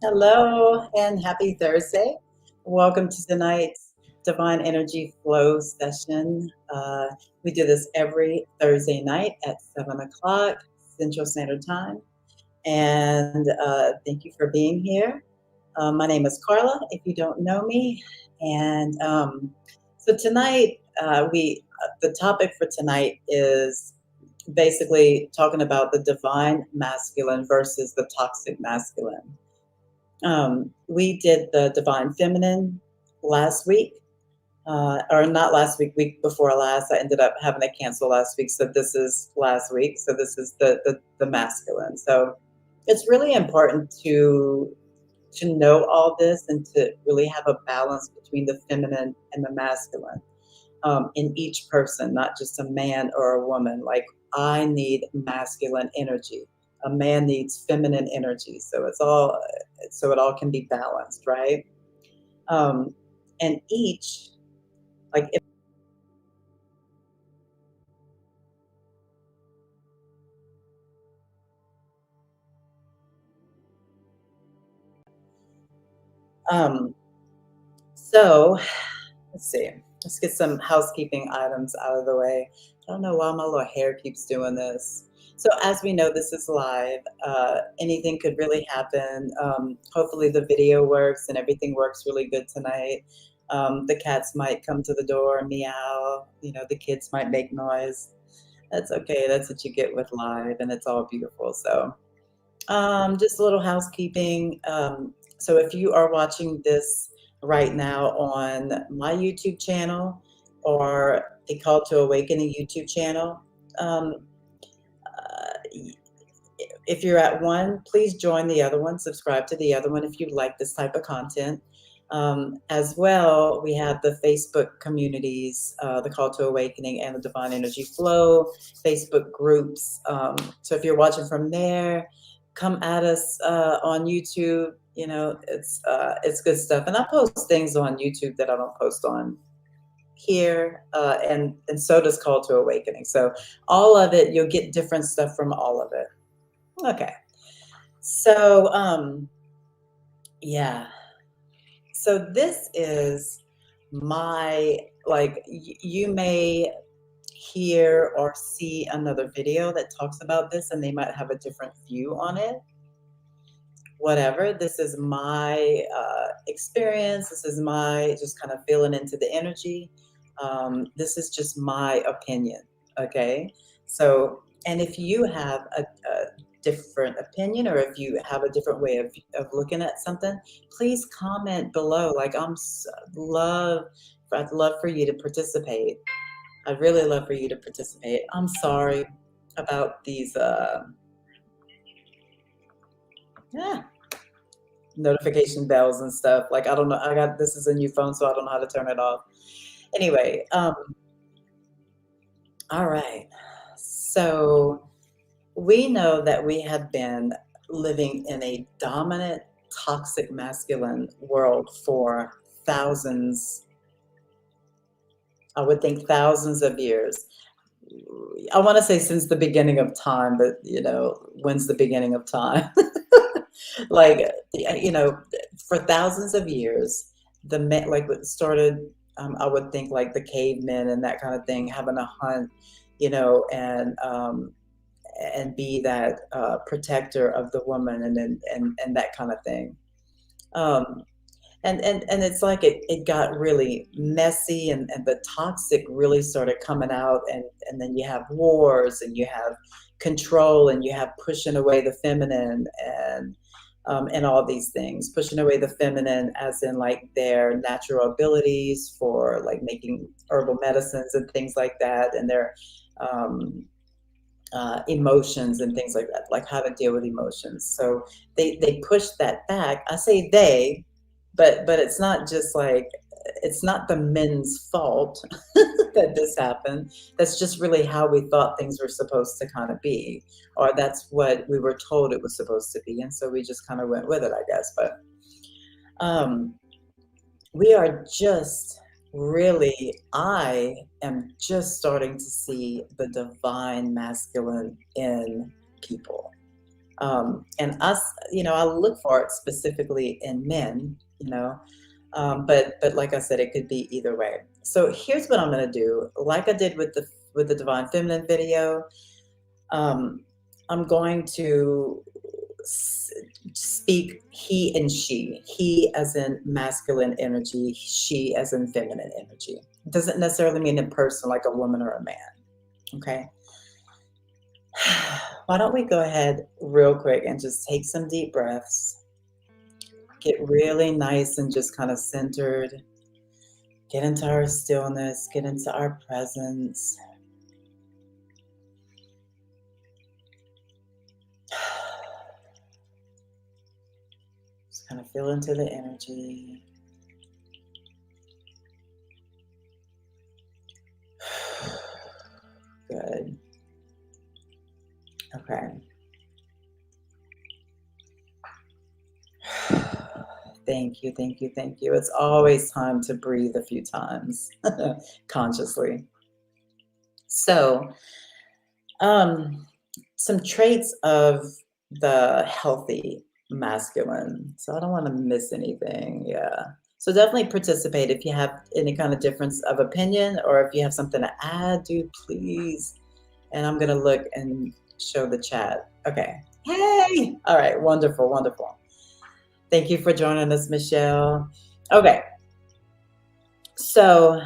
Hello and happy Thursday. Welcome to tonight's Divine Energy Flow session. We do this every Thursday night at 7 o'clock Central Standard Time. And thank you for being here. My name is Carla, if you don't know me. And so tonight, the topic for tonight is basically talking about the divine masculine versus the toxic masculine. We did the divine feminine last week, or not last week, week before last. I ended up having to cancel last week, so this is last week. So this is the masculine. So it's really important to know all this and to really have a balance between the feminine and the masculine in each person, not just a man or a woman. Like I need masculine energy. A man needs feminine energy. So it all can be balanced, right? Um, and each like if, um, so let's see. Let's get some housekeeping items out of the way. I don't know why my little hair keeps doing this. So as we know, this is live. Anything could really happen. Hopefully the video works and everything works really good tonight. The cats might come to the door and meow. The kids might make noise. That's okay. That's what you get with live, and it's all beautiful. So just a little housekeeping. So if you are watching this right now on my YouTube channel or the Call to Awakening YouTube channel, um, if you're at one, please join the other one, subscribe to the other one if you like this type of content. As well, we have the Facebook communities, the Call to Awakening and the Divine Energy Flow Facebook groups. So if you're watching from there, come at us on YouTube. It's good stuff, and I post things on YouTube that I don't post on here, and so does Call to Awakening. So all of it, you'll get different stuff from all of it. Okay, so yeah. So this is my you may hear or see another video that talks about this and they might have a different view on it. Whatever, this is my experience. This is my just kind of feeling into the energy. This is just my opinion. Okay. So, and if you have a different opinion or if you have a different way of looking at something, please comment below. Like I'd love for you to participate. I'd really love for you to participate. I'm sorry about these yeah, notification bells and stuff. Like I don't know. This is a new phone, so I don't know how to turn it off. Anyway, all right. So we know that we have been living in a dominant, toxic masculine world for thousands, I would think thousands of years. I want to say since the beginning of time, but when's the beginning of time? Like, for thousands of years, the men, like what started, I would think like the cavemen and that kind of thing, having a hunt, and be that protector of the woman and that kind of thing. Um, and it's like it got really messy and the toxic really started coming out and then you have wars and you have control and you have pushing away the feminine and all these things, pushing away the feminine as in like their natural abilities for like making herbal medicines and things like that, and their um, emotions and things like that, like how to deal with emotions. So they push that back. I say they, but it's not just like it's not the men's fault that this happened. That's just really how we thought things were supposed to kind of be, or that's what we were told it was supposed to be, and so we just kind of went with it, I guess. But um, we are just really, I am just starting to see the divine masculine in people. And us, I look for it specifically in men, but like I said, it could be either way. So here's what I'm going to do. Like I did with the Divine Feminine video, um, I'm going to s- speak he and she. He as in masculine energy, she as in feminine energy. It doesn't necessarily mean a person like a woman or a man. Okay. Why don't we go ahead real quick and just take some deep breaths, get really nice and just kind of centered, get into our stillness, get into our presence. Just kind of feel into the energy. Good. Okay. Thank you, thank you, thank you. It's always time to breathe a few times consciously. So, um, some traits of the healthy masculine. So I don't want to miss anything. Yeah. So definitely participate if you have any kind of difference of opinion or if you have something to add, do please. And I'm going to look and show the chat. Okay. Hey. All right. Wonderful. Wonderful. Thank you for joining us, Michelle. Okay. So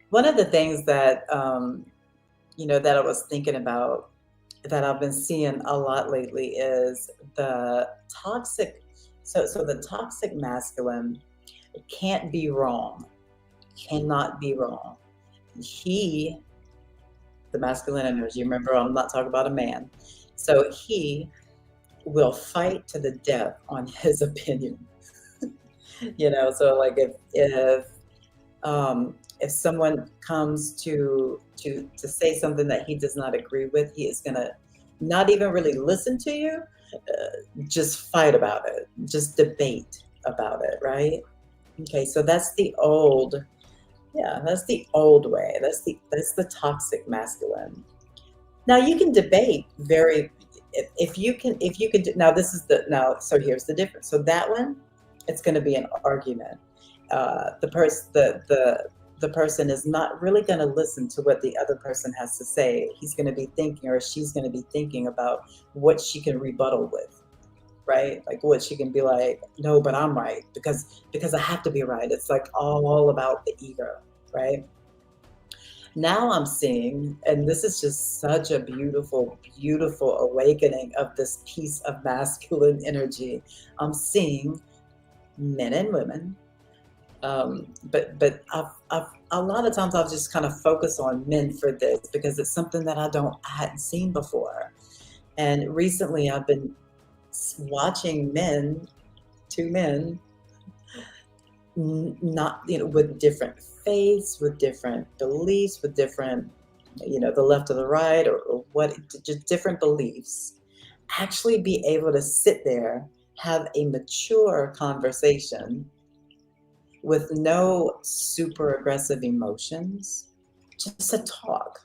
one of the things that, that I was thinking about that I've been seeing a lot lately is the toxic. So the toxic masculine can't be wrong, cannot be wrong. He, the masculine energy, remember, I'm not talking about a man. So he will fight to the death on his opinion. So like if someone comes to say something that he does not agree with, he is gonna not even really listen to you, just fight about it, just debate about it, right? Okay, so that's the old way. That's the toxic masculine. Now you can debate very if you can now this is the now so here's the difference. So that one, it's going to be an argument. The person is not really going to listen to what the other person has to say. He's going to be thinking, or she's going to be thinking about what she can rebuttal with, right? Like what she can be like, no, but I'm right because I have to be right. It's like all about the ego, right? Now I'm seeing, and this is just such a beautiful, beautiful awakening of this piece of masculine energy. I'm seeing men and women, but I've a lot of times I've just kind of focused on men for this because it's something that I hadn't seen before. And recently I've been watching men, two men, not with different faiths, with different beliefs, with different the left or the right, or what, just different beliefs, actually be able to sit there, have a mature conversation with no super aggressive emotions, just a talk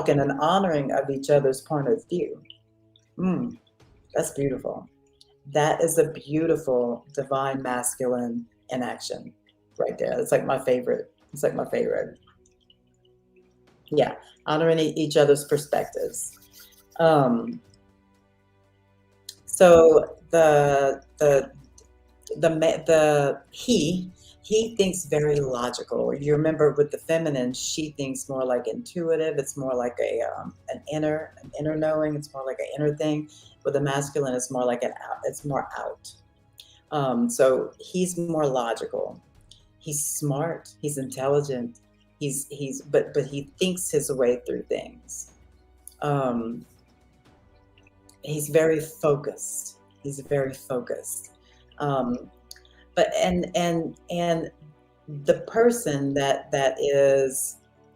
and an honoring of each other's point of view. mm, that's beautiful. That is a beautiful divine masculine in action right there. It's like my favorite. It's like my favorite. Yeah, honoring each other's perspectives. Um, so he thinks very logical. You remember with the feminine, she thinks more like intuitive. It's more like an inner knowing. It's more like an inner thing. With the masculine, it's more like an out. It's more out. So he's more logical. He's smart. He's intelligent. But he thinks his way through things. Um, he's very focused. He's very focused. Um, but and the person that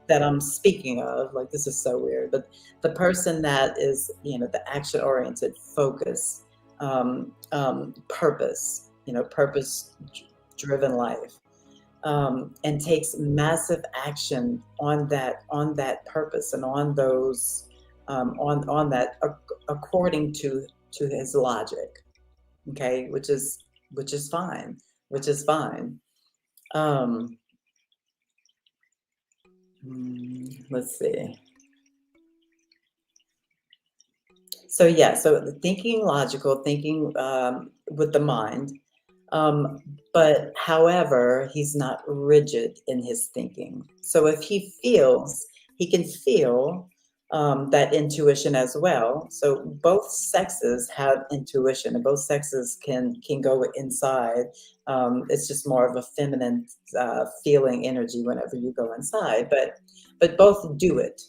I'm speaking of, like this is so weird, but the person that is, the action oriented focus, purpose, purpose driven life, and takes massive action on that purpose and on those on that according to his logic. Okay, which is fine, which is fine. Um, let's see. So yeah, so the thinking logical, thinking with the mind. Um, but however, he's not rigid in his thinking. So if he feels, he can feel that intuition as well. So both sexes have intuition, and both sexes can go inside. It's just more of a feminine feeling energy whenever you go inside, but both do it.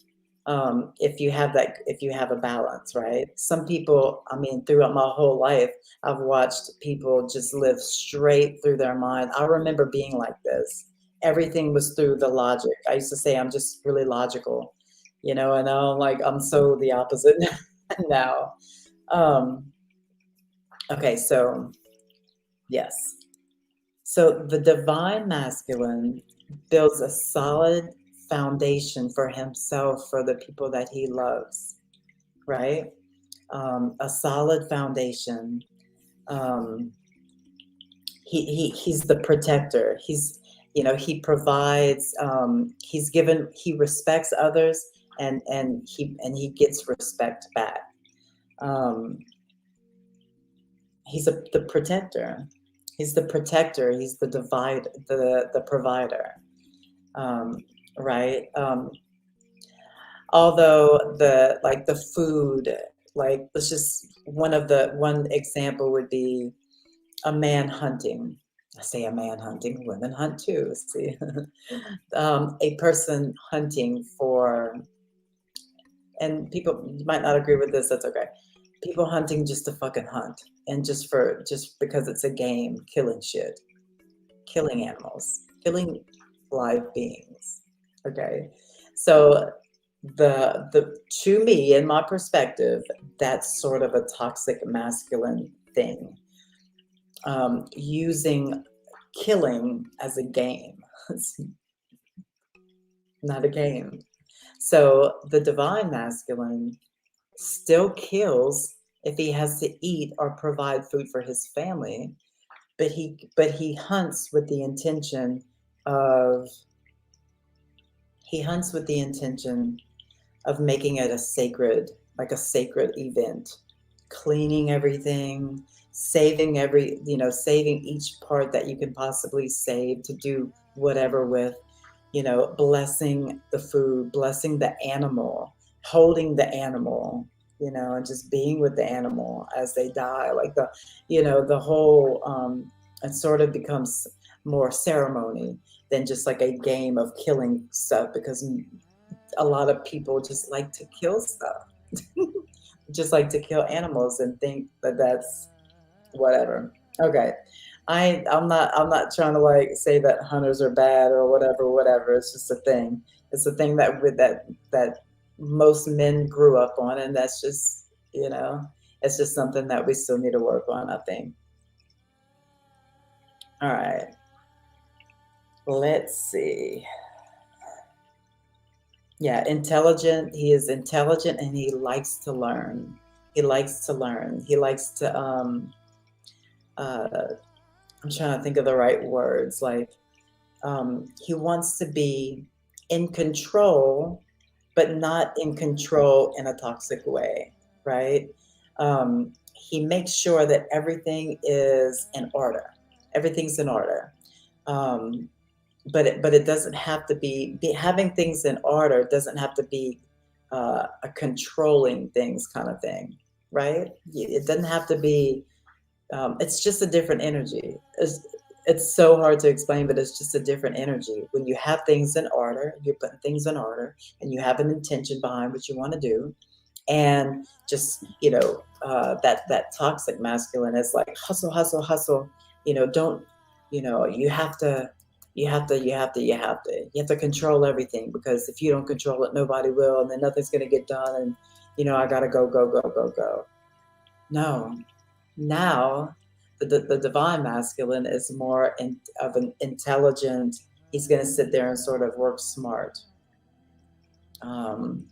If you have that, if you have a balance, right? Some people, I mean, throughout my whole life, I've watched people just live straight through their mind. I remember being like this. Everything was through the logic. I used to say I'm just really logical, and now I'm so the opposite now. Um, okay, so yes. So the divine masculine builds a solid foundation for himself, for the people that he loves, right? A solid foundation. Um, he's the protector. He provides. He respects others, and he gets respect back. Um, the protector. He's the protector. He's the provider. Um, right. Although the food, like, let's just one example would be a man hunting. I say a man hunting, women hunt too. See, a person hunting for, and people might not agree with this. That's okay. People hunting just to fucking hunt, and just because it's a game, killing shit, killing animals, killing live beings. Okay, so the to me, in my perspective, that's sort of a toxic masculine thing. Using killing as a game. It's not a game. So the divine masculine still kills if he has to eat or provide food for his family, but of he hunts with the intention of making it like a sacred event, cleaning everything, saving each part that you can possibly save to do whatever with, blessing the food, blessing the animal, holding the animal, and just being with the animal as they die. Like the whole, it sort of becomes more ceremony than just like a game of killing stuff, because a lot of people just like to kill stuff, just like to kill animals and think that that's whatever. Okay. I'm not trying to like say that hunters are bad or whatever. It's just a thing. It's a thing that most men grew up on, and that's just, it's just something that we still need to work on, I think. All right. Let's see. Yeah, intelligent. He is intelligent, and he likes to learn. He likes to learn. He likes to uh I'm trying to think of the right words. Like, he wants to be in control, but not in control in a toxic way, right? He makes sure that everything is in order. Everything's in order. Um, but it doesn't have to having things in order doesn't have to be a controlling things kind of thing, right? It doesn't have to be. It's just a different energy. It's so hard to explain, but it's just a different energy. When you have things in order, you're putting things in order, and you have an intention behind what you want to do, and just that toxic masculine is like hustle, hustle, hustle. Don't you have to control everything, because if you don't control it, nobody will, and then nothing's going to get done, and I gotta go, go, go, go, go. No, now the divine masculine is more of an intelligent. He's going to sit there and sort of work smart. um,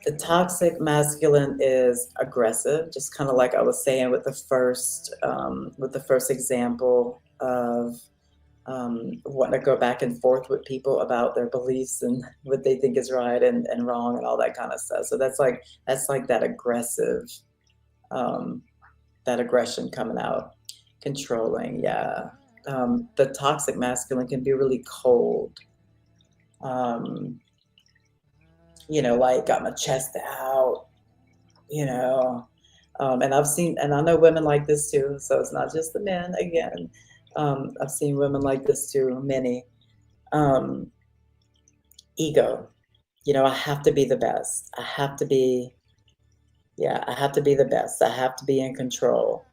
The toxic masculine is aggressive, just kind of like I was saying with the first example of wanting to go back and forth with people about their beliefs and what they think is right and wrong and all that kind of stuff. So that's like um, that aggression coming out, controlling. Yeah, the toxic masculine can be really cold. Um, like got my chest out, you know. And I know women like this too. So it's not just the men. Again, I've seen women like this too. Many. Um, Ego. I have to be the best. I have to be the best. I have to be in control.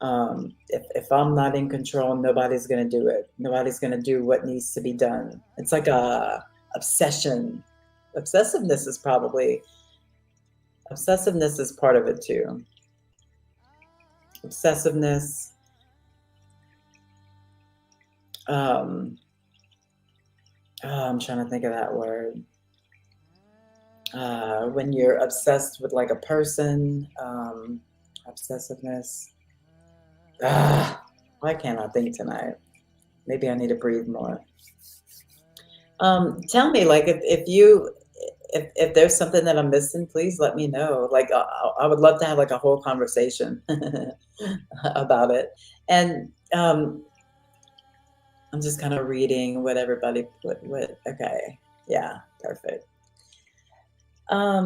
If I'm not in control, nobody's going to do it. Nobody's going to do what needs to be done. It's like a obsession. Obsessiveness is probably, Obsessiveness is part of it too. Obsessiveness, um, I'm trying to think of that word. When you're obsessed with like a person, obsessiveness. Why can't I think tonight? Maybe I need to breathe more. Tell me, like, if there's something that I'm missing, please let me know. Like, I would love to have like a whole conversation about it. And I'm just kind of reading what everybody put. What? Okay, yeah, perfect.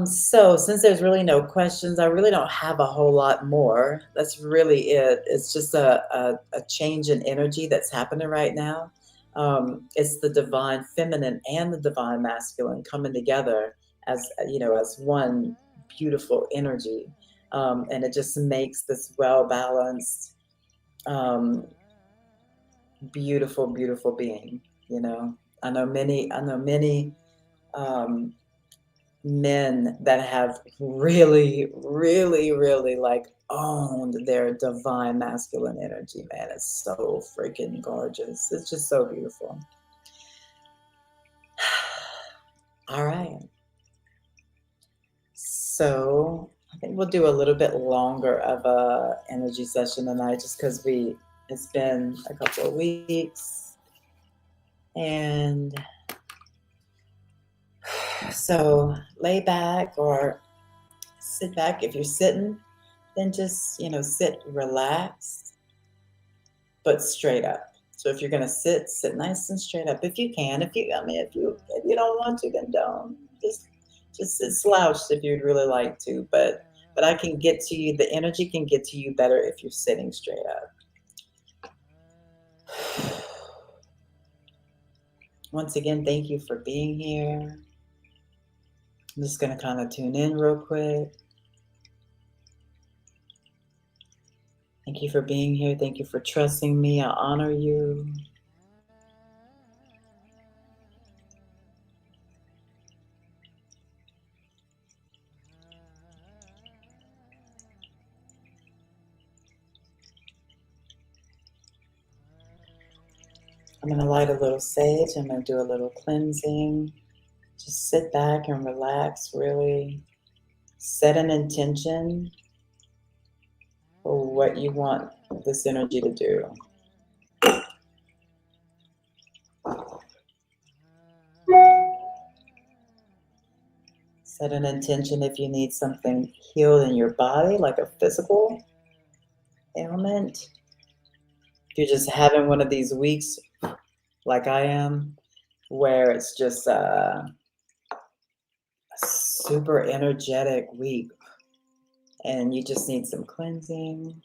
So since there's really no questions, I really don't have a whole lot more. That's really it. It's just a change in energy that's happening right now. It's the divine feminine and the divine masculine coming together as, as one beautiful energy. And it just makes this well balanced, um, beautiful, beautiful being. I know many, um, men that have really, really, really like owned their divine masculine energy, man. It's so freaking gorgeous. It's just so beautiful. All right. So I think we'll do a little bit longer of a energy session tonight just because it's been a couple of weeks. And so lay back or sit back. If you're sitting, then just, sit relaxed, but straight up. So if you're gonna sit nice and straight up. If you can, if you don't want to, then don't. Just sit slouched if you'd really like to. But I can get to you. The energy can get to you better if you're sitting straight up. Once again, thank you for being here. I'm just gonna kind of tune in real quick. Thank you for being here. Thank you for trusting me. I honor you. I'm going to light a little sage. I'm going to do a little cleansing. Just sit back and relax, really. Set an intention for what you want this energy to do. Set an intention if you need something healed in your body, like a physical ailment. If you're just having one of these weeks, like I am, where it's just a super energetic week and you just need some cleansing.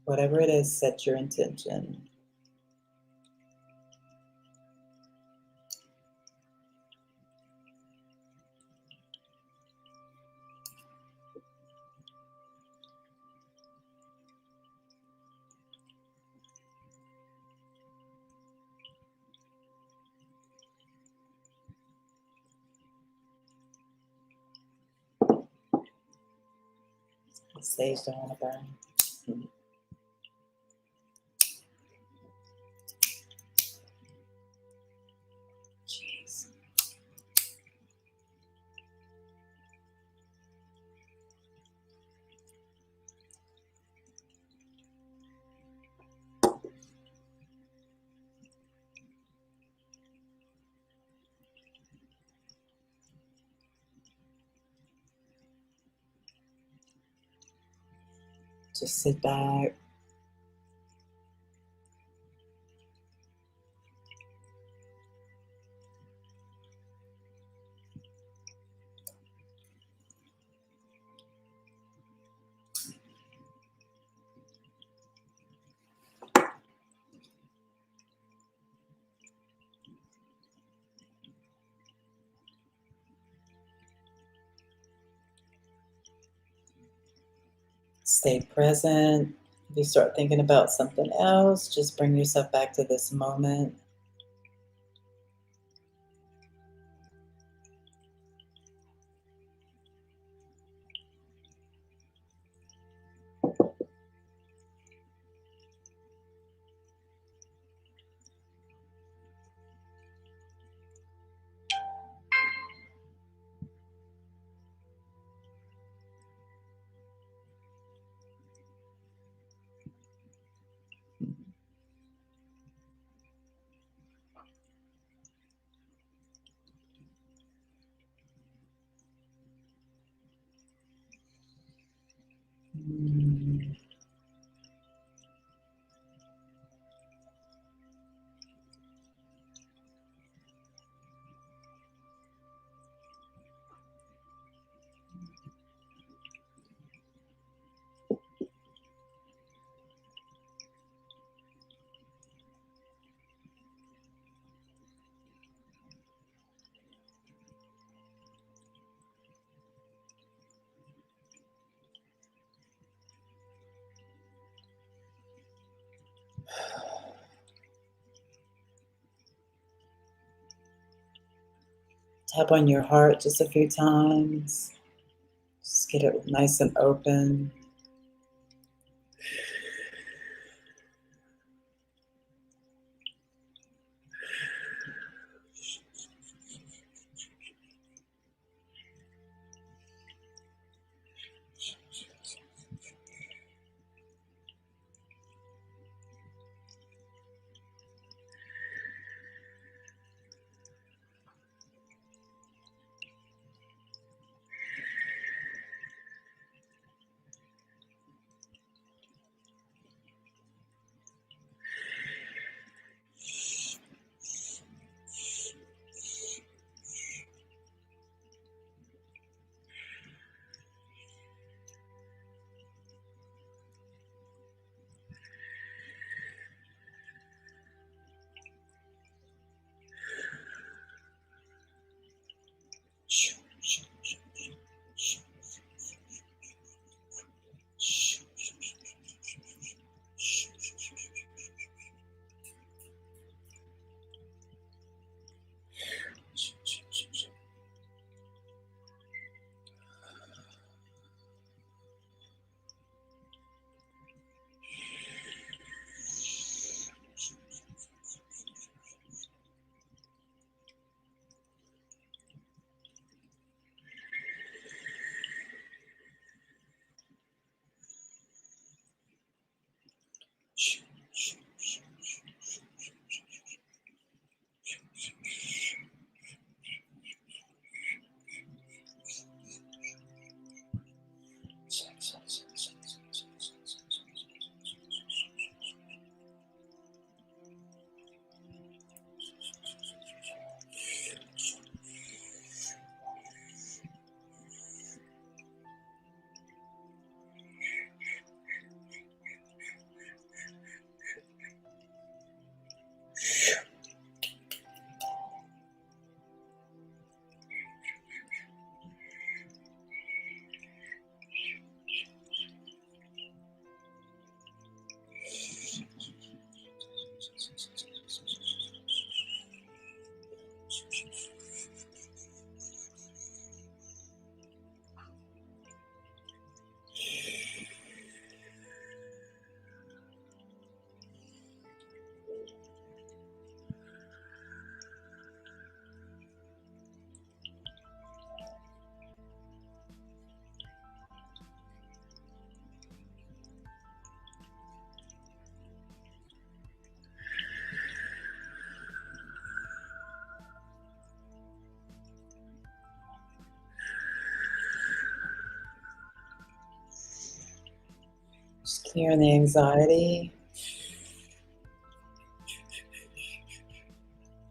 Whatever it is, set your intention. Sage don't want to burn. Just sit back. Stay present. If you start thinking about something else, just bring yourself back to this moment. Mm. Tap on your heart just a few times. Just get it nice and open. Clearing the anxiety.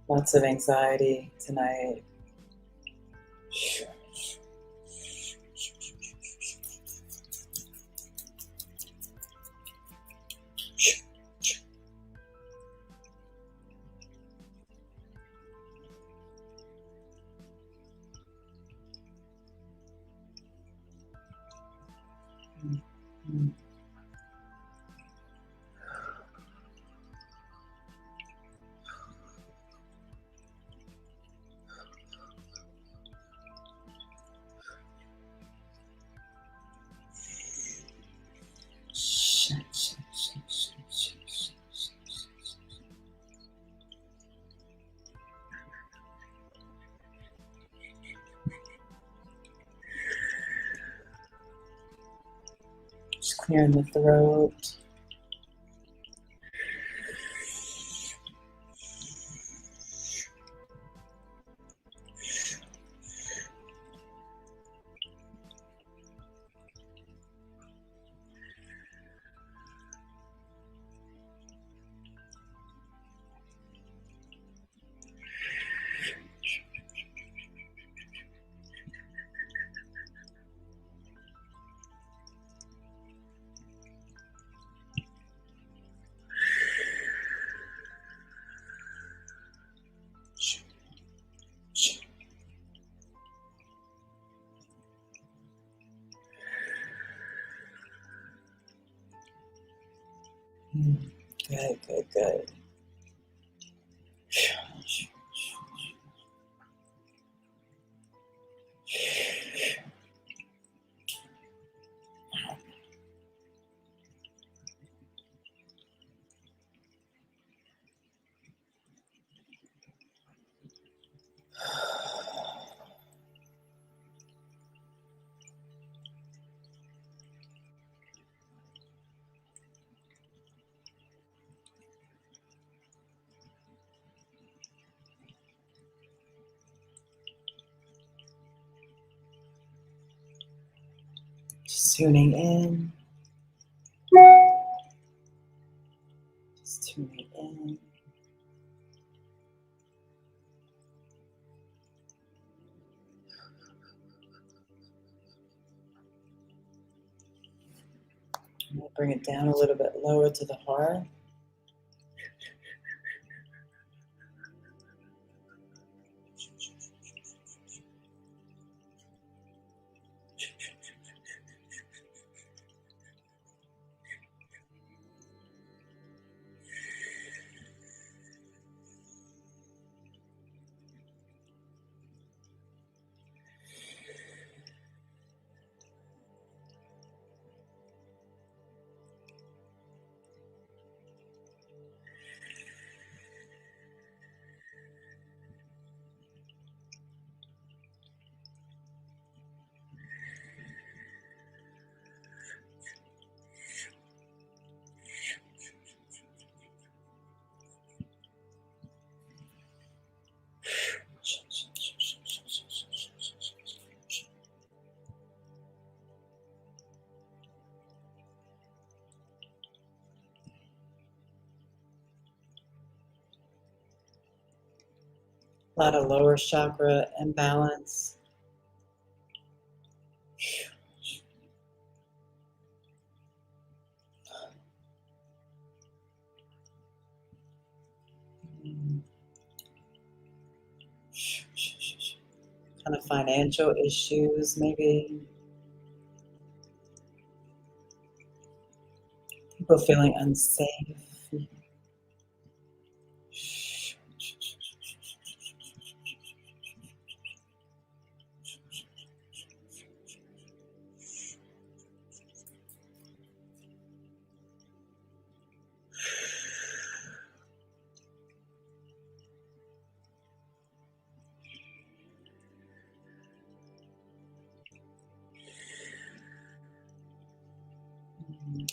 Lots of anxiety tonight. Just clearing the throat. Good, good, good. Just tuning in. Just tuning in. We'll bring it down a little bit lower to the heart. A lot of lower chakra imbalance. Kind of financial issues, maybe. People feeling unsafe.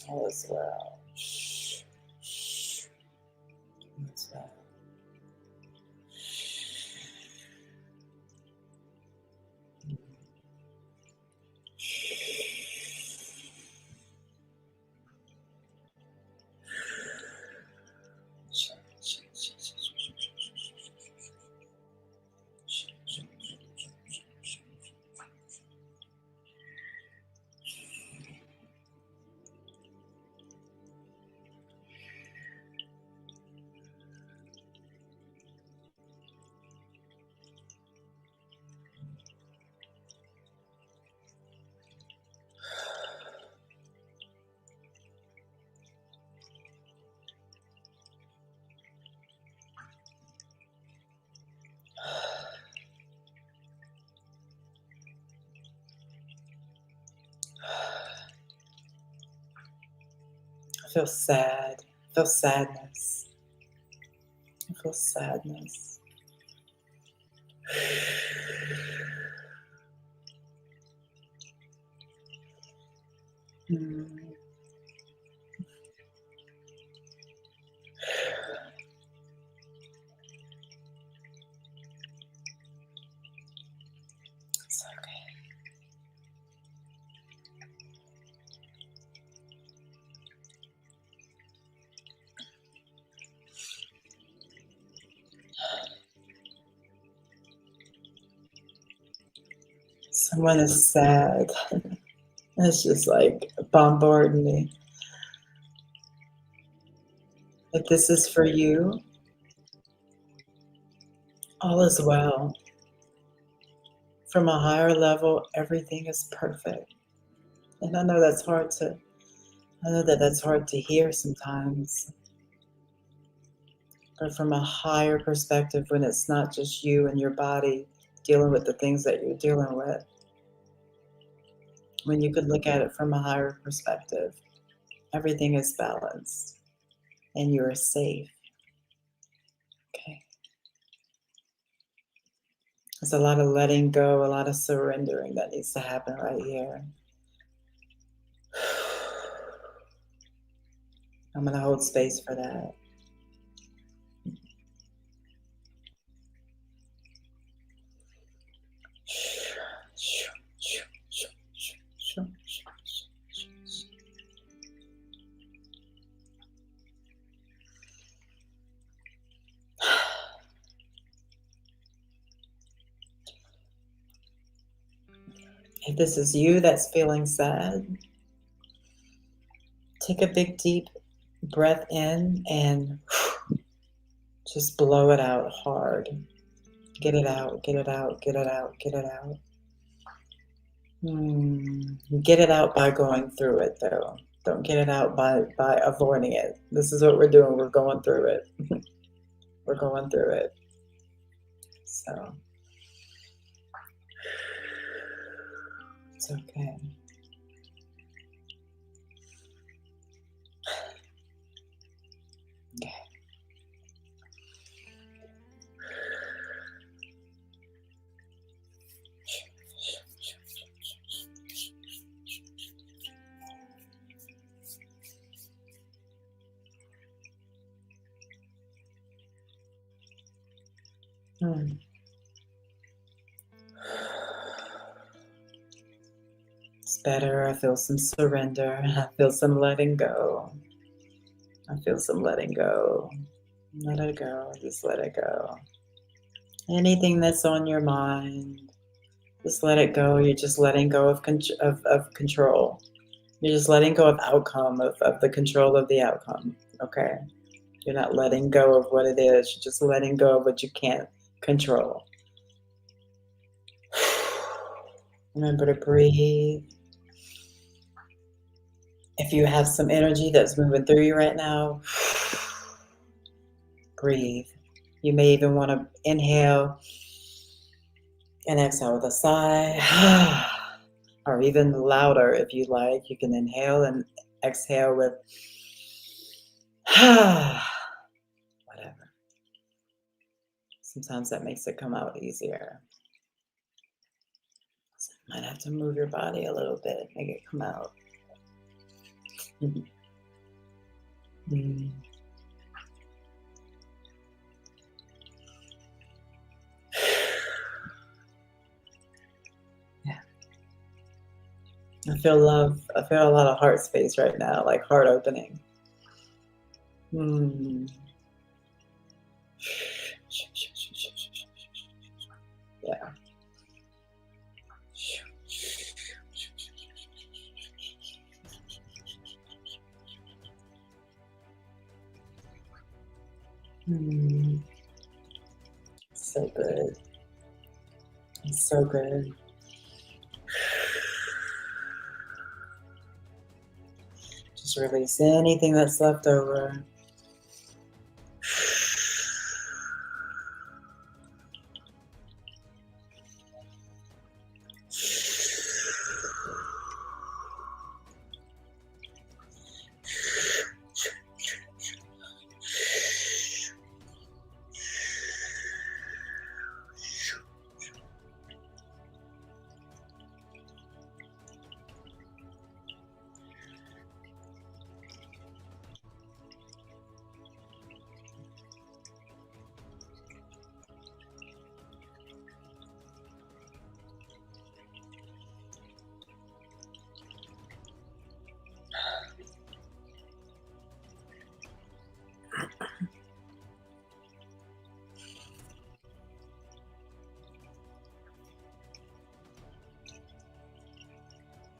All is well. What's that? I feel sad. I feel sadness. I feel sadness. Mm. It's okay. Someone is sad. It's just like bombarding me. If this is for you, all is well. From a higher level, everything is perfect. And I know that's hard to, I know that that's hard to hear sometimes. But from a higher perspective, when it's not just you and your body dealing with the things that you're dealing with, when you could look at it from a higher perspective, everything is balanced and you're safe. Okay. There's a lot of letting go, a lot of surrendering that needs to happen right here. I'm going to hold space for that. If this is you that's feeling sad, take a big deep breath in and just blow it out hard. Get it out, get it out, get it out, get it out. Get it out by going through it, though. Don't get it out by avoiding it. This is what we're doing. We're going through it. We're going through it. So it's okay. Okay. It's better. I feel some surrender. I feel some letting go. I feel some letting go. Let it go. Just let it go. Anything that's on your mind, just let it go. You're just letting go of control. You're just letting go of outcome, of the control of the outcome. Okay? You're not letting go of what it is. You're just letting go of what you can't control. Remember to breathe. If you have some energy that's moving through you right now, breathe. You may even want to inhale and exhale with a sigh, or even louder if you like. You can inhale and exhale with whatever. Sometimes that makes it come out easier. So you might have to move your body a little bit, make it come out. Yeah. I feel love. I feel a lot of heart space right now, like heart opening. Yeah. So good. It's so good. Just release anything that's left over.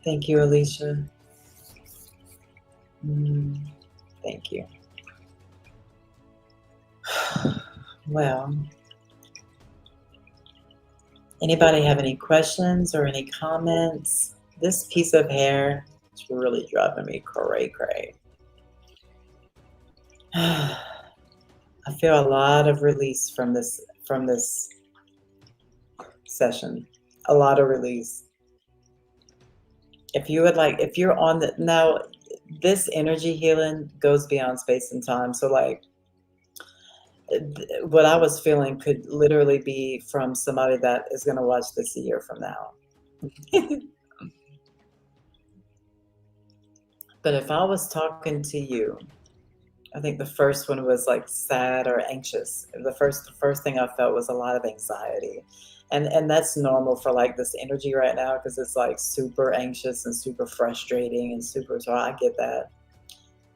Thank you, Alicia. Mm, thank you. Well, anybody have any questions or any comments? This piece of hair is really driving me cray cray. I feel a lot of release from this session. A lot of release. If you would like, if you're on the now, this energy healing goes beyond space and time. So like what I was feeling could literally be from somebody that is going to watch this a year from now. But if I was talking to you, I think the first one was like sad or anxious. The first thing I felt was a lot of anxiety. And that's normal for like this energy right now because it's like super anxious and super frustrating and super, so I get that.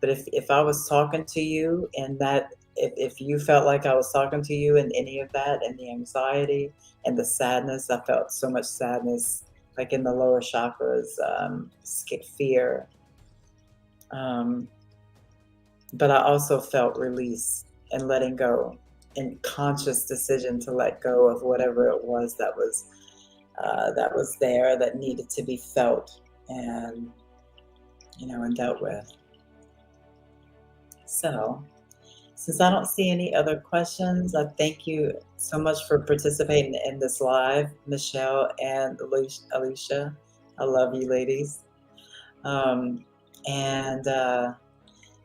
But if I was talking to you and that, if you felt like I was talking to you and any of that and the anxiety and the sadness, I felt so much sadness like in the lower chakras, fear. Um, but I also felt release and letting go and conscious decision to let go of whatever it was that was there that needed to be felt and and dealt with. So, since I don't see any other questions, I thank you so much for participating in this live, Michelle and Alicia. I love you, ladies. Um, and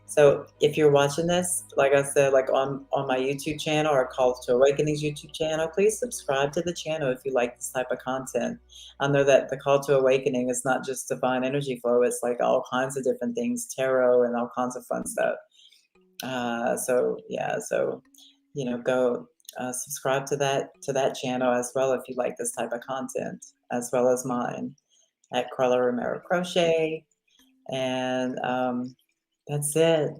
So if you're watching this, like I said, like on my YouTube channel or Call to Awakenings YouTube channel, please subscribe to the channel if you like this type of content. I know that the Call to Awakening is not just divine energy flow; it's like all kinds of different things, tarot and all kinds of fun stuff. So yeah, so go subscribe to that channel as well if you like this type of content, as well as mine at Carla Romero Crochet. And that's it.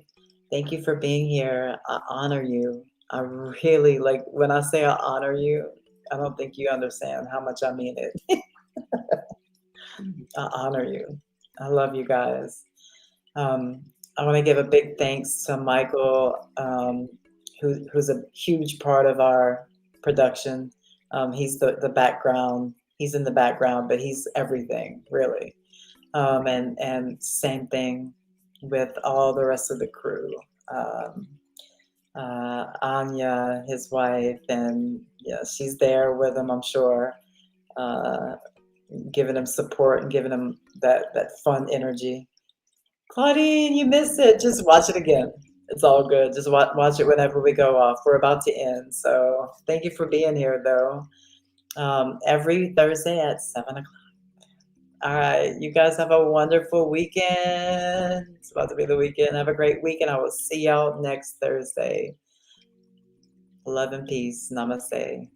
Thank you for being here. I honor you. I really like when I say I honor you, I don't think you understand how much I mean it. I honor you. I love you guys. Um, I want to give a big thanks to Michael, who's a huge part of our production. He's the background. He's in the background, but he's everything, really. And same thing with all the rest of the crew. Um, Anya, his wife, and yeah, she's there with him, I'm sure, uh, giving him support and giving him that fun energy. Claudine, you missed it. Just watch it again. It's all good. Just watch it whenever we go off. We're about to end. So thank you for being here, though. Every Thursday at 7 o'clock. All right. You guys have a wonderful weekend. It's about to be the weekend. Have a great weekend. I will see y'all next Thursday. Love and peace. Namaste.